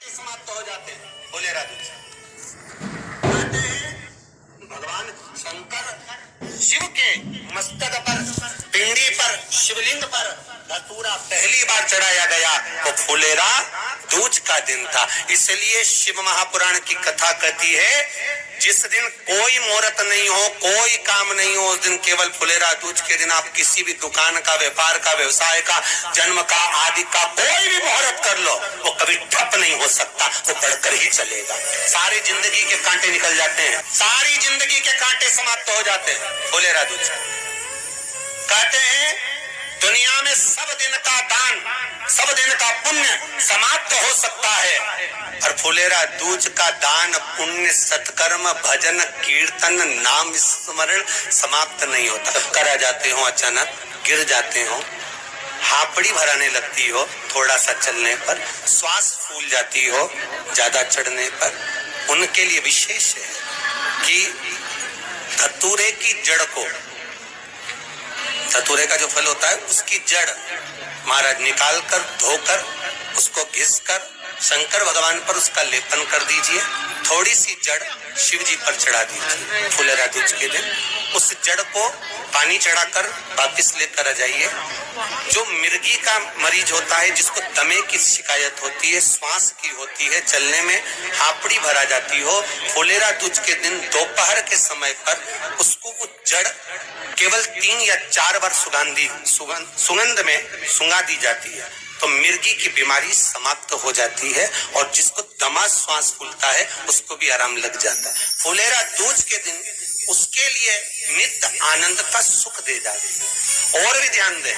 समाप्त हो जाते हैं। बोले राधे कहते हैं भगवान शंकर शिव के मस्तक पर, पिंडी पर, शिवलिंग पर धतूरा पहली बार चढ़ाया गया तो फुलेरा दूज का दिन था। इसलिए शिव महापुराण की कथा कहती है जिस दिन कोई मुहूर्त नहीं हो, कोई काम नहीं हो, उस दिन केवल फुलेरा दूज के दिन आप किसी भी दुकान का, व्यापार का, व्यवसाय का, जन्म का, आदि का कोई भी मुहूर्त कर लो, वो कभी ठप नहीं हो सकता, वो बढ़कर ही चलेगा। सारी जिंदगी के कांटे निकल जाते हैं, सारी जिंदगी के कांटे समाप्त हो जाते हैं। फुलेरा दूज कहते हैं दुनिया में सब दिन का दान, सब दिन का पुण्य समाप्त हो सकता है, और फुलेरा दूज का दान, पुण्य, सत्कर्म, भजन, कीर्तन, नाम स्मरण समाप्त नहीं होता। करा जाते हो, अचानक गिर जाते हो, हापड़ी भराने लगती हो, थोड़ा सा चलने पर श्वास फूल जाती हो, ज्यादा चढ़ने पर, उनके लिए विशेष है कि धतूरे की जड़ को, धतूरे का जो फल होता है उसकी जड़ महाराज निकाल कर, धोकर, उसको घिस कर शंकर भगवान पर उसका लेपन कर दीजिए। थोड़ी सी जड़ शिव जी पर चढ़ा दीजिए फुलेरा दूज के दिन। उस जड़ को पानी चढ़ाकर वापिस लेकर आ जाइए। जो मिर्गी का मरीज होता है, जिसको दमे की शिकायत होती है, श्वास की होती है, चलने में हापड़ी भरा जाती हो, फुलेरा दूज के दिन दोपहर के समय पर उसको वो जड़ केवल 3 या 4 बार सुगंध में सुंगा दी जाती है तो मिर्गी की बीमारी समाप्त हो जाती है, और जिसको दमा श्वास फूलता है उसको भी आराम लग जाता है। फुलेरा दूज के दिन उसके लिए नित्य आनंद का सुख दे जाती है। और भी ध्यान दें,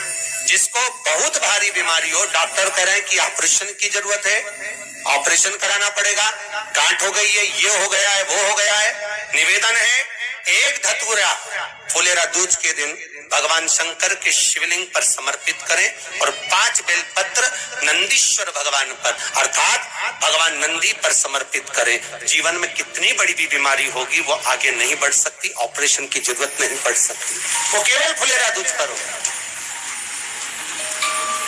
जिसको बहुत भारी बीमारी हो, डॉक्टर कह रहे हैं कि ऑपरेशन की जरूरत है, ऑपरेशन कराना पड़ेगा, गांठ हो गई है, ये हो गया है, वो हो गया है, निवेदन है एक धतूरा फुलेरा दूज के दिन भगवान शंकर के शिवलिंग पर समर्पित करें, और 5 बेलपत्र नंदीश्वर भगवान पर अर्थात भगवान नंदी पर समर्पित करें। जीवन में कितनी बड़ी भी बीमारी होगी वो आगे नहीं बढ़ सकती, ऑपरेशन की जरूरत नहीं पड़ सकती, वो केवल फुलेरा दूज पर हो,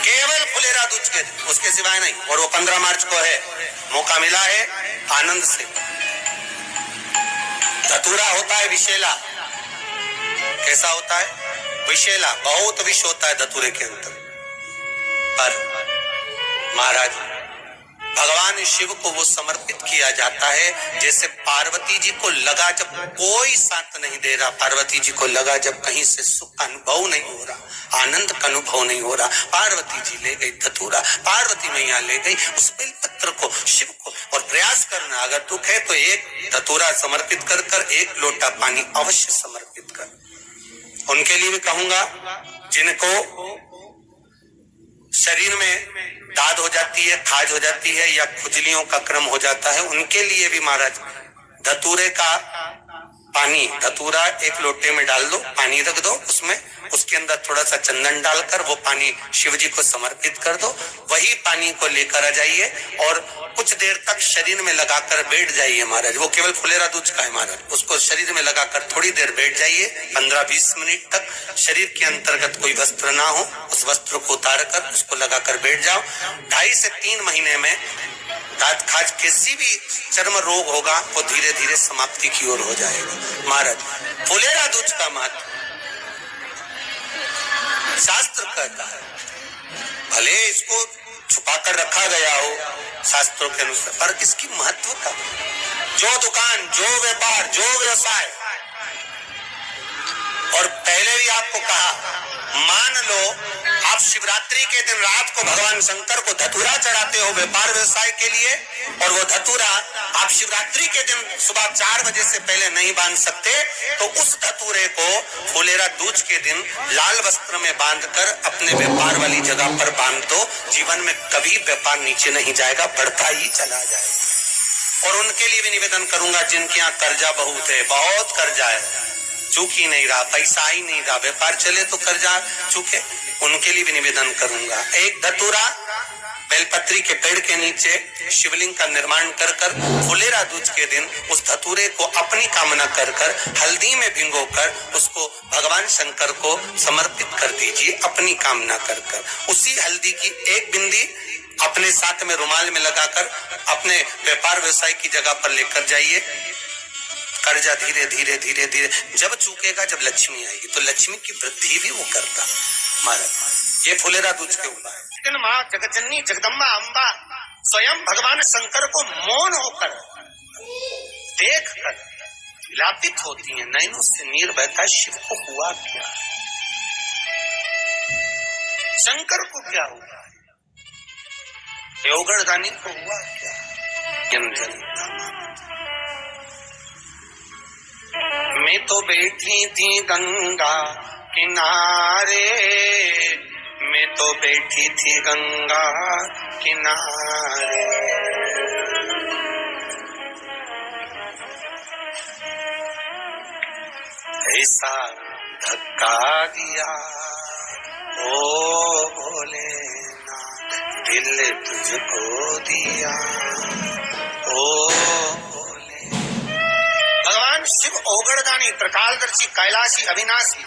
केवल फुलेरा दूज के दिन, उसके सिवाय नहीं। और वो 15 मार्च को है, मौका मिला है, आनंद से। धतूरा होता है विषैला, कैसा होता है? विषैला, बहुत विष होता है धतूरे के अंदर। पर महाराज भगवान शिव को वो समर्पित किया जाता है जैसे पार्वती जी को लगा जब कोई साथ नहीं दे रहा, पार्वती जी को लगा जब कहीं से सुख का अनुभव नहीं हो रहा, आनंद का अनुभव नहीं हो रहा, पार्वती जी ले गई धतूरा, पार्वती मैया ले गई उस बेलपत्र को, शिव को। और प्रयास करना, अगर दुख है तो एक धतूरा समर्पित कर कर, 1 लोटा पानी अवश्य समर्पित कर। उनके लिए भी कहूंगा जिनको शरीर में दाद हो जाती है, खाज हो जाती है, या खुजलियों का क्रम हो जाता है, उनके लिए भी महाराज धतूरे का पानी, धतूरा 1 लोटे में डाल दो, पानी रख दो उसमें, उसके अंदर थोड़ा सा चंदन डालकर वो पानी शिव जी को समर्पित कर दो। वही पानी को लेकर आ जाइए और कुछ देर तक शरीर में लगाकर बैठ जाइए महाराज। वो केवल फुलेरा दूज का है महाराज, उसको शरीर में लगाकर थोड़ी देर बैठ जाइए, 15-20 मिनट तक। शरीर के अंतर्गत कोई वस्त्र ना हो, उस वस्त्र को उतार कर उसको लगाकर बैठ जाओ। 2.5 से 3 महीने में दांत खाज किसी भी चर्म रोग होगा वो धीरे धीरे समाप्ति की ओर हो जाएगा। महाराज फुलेरा दूज का महत्व शास्त्र कहता है, भले इसको छुपा कर रखा गया हो शास्त्रों के अनुसार, पर इसकी महत्व का, जो दुकान, जो व्यापार, जो व्यवसाय, और पहले भी आपको कहा, मान लो आप शिवरात्रि के दिन रात को भगवान शंकर को धतूरा चढ़ाते हो व्यापार व्यवसाय के लिए, और वो धतूरा आप शिवरात्रि के दिन सुबह 4 बजे से पहले नहीं बांध सकते, तो उस धतूरे को फुलेरा दूज के दिन लाल वस्त्र में बांधकर अपने व्यापार वाली जगह पर बांध दो। जीवन में कभी व्यापार नीचे नहीं जाएगा, बढ़ता ही चला जाएगा। और उनके लिए भी निवेदन करूंगा जिनके यहाँ कर्जा बहुत है, बहुत कर्जा है, चूक ही नहीं रहा, पैसा ही नहीं रहा, व्यापार चले तो कर्जा चूके, उनके लिए भी निवेदन करूंगा। एक धतूरा बेलपत्री के पेड़ के नीचे शिवलिंग का निर्माण कर कर फुलेरा दूज के दिन उस धतूरे को अपनी कामना कर कर हल्दी में भिगोकर उसको भगवान शंकर को समर्पित कर दीजिए अपनी कामना कर कर। उसी हल्दी की 1 बिंदी अपने साथ में रुमाल में लगाकर अपने व्यापार व्यवसाय की जगह पर लेकर जाइए। कर्जा धीरे धीरे धीरे धीरे जब चूकेगा, जब लक्ष्मी आएगी तो लक्ष्मी की वृद्धि भी वो करता। महाराज ये फुलेरा दूज के उपाय। लेकिन माँ जगतजननी जगदम्बा अम्बा स्वयं भगवान शंकर को मौन होकर देख कर विलापित होती है, नैनों से नीर बहता। शिव को हुआ क्या, शंकर को क्या हुआ, योगड़दानी को हुआ क्या? मैं तो बैठी थी गंगा किनारे, मैं तो बैठी थी गंगा किनारे, ऐसा धक्का दिया ओ भोलेनाथ, दिल तुझको दिया ओ भोले। भगवान शिव ओगड़दानी, त्रिकालदर्शी, कैलाशी, अविनाशी,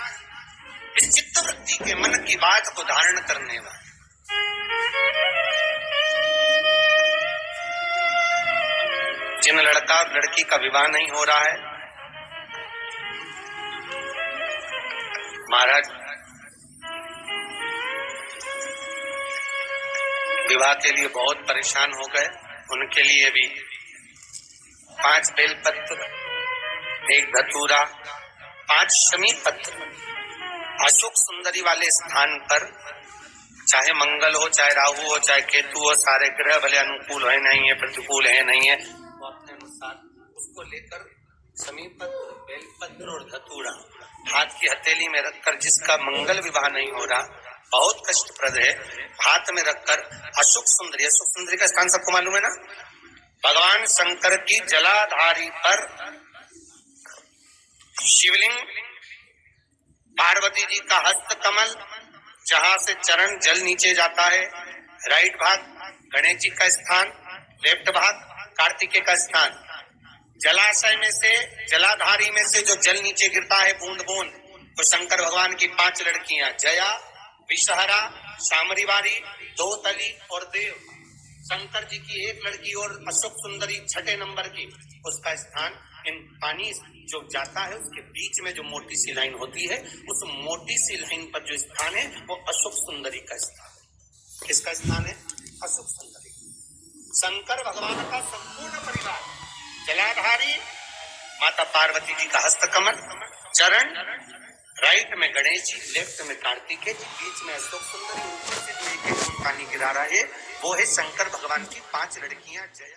इस चित्तवृत्ति के मन की बात को धारण करने वाले। जिन लड़का और लड़की का विवाह नहीं हो रहा है, महाराज विवाह के लिए बहुत परेशान हो गए, उनके लिए भी 5 बेलपत्र, 1 धतूरा, 5 शमी पत्र अशोक सुंदरी वाले स्थान पर, चाहे मंगल हो, चाहे राहु हो, चाहे केतु हो, सारे ग्रह भले अनुकूल है नहीं है, प्रतिकूल है नहीं है, तो अपने अनुसार उसको लेकर शमी पत्र, बेलपत्र और धतूरा हाथ की हथेली में रखकर, जिसका मंगल विवाह नहीं हो रहा, बहुत कष्टप्रद है, हाथ में रखकर अशोक सुंदरी, अशोक सुंदरी का स्थान सबको मालूम है ना, भगवान शंकर की जलाधारी पर शिवलिंग, पार्वती जी का हस्त कमल, जहां से चरण जल नीचे जाता है, राइट भाग गणेश जी का स्थान, लेफ्ट भाग कार्तिकेय का स्थान। जलाशय में से, जलाधारी में से जो जल नीचे गिरता है बूंद बूंद, तो शंकर भगवान की 5 लड़कियां, जया, विषहरा, शामरीवारी, दोतली और देव। शंकर जी की 1 लड़की और अशोक सुंदरी 6 नंबर की, उसका स्थान इन पानी जो जाता है उसके बीच में जो मोटी सी लाइन होती है, उस मोटी सी लाइन पर जो स्थान है वो अशोक सुंदरी का स्थान। किसका स्थान है? अशोक सुंदरी। शंकर भगवान का संपूर्ण परिवार, जलाधारी माता पार्वती जी का हस्त कमल, चरण राइट में गणेश जी, लेफ्ट में कार्तिकेय जी, बीच में अशोक सुंदरी, ऊपर से जो एक पानी गिरा रहा है वो है शंकर भगवान की 5 लड़कियां, जया।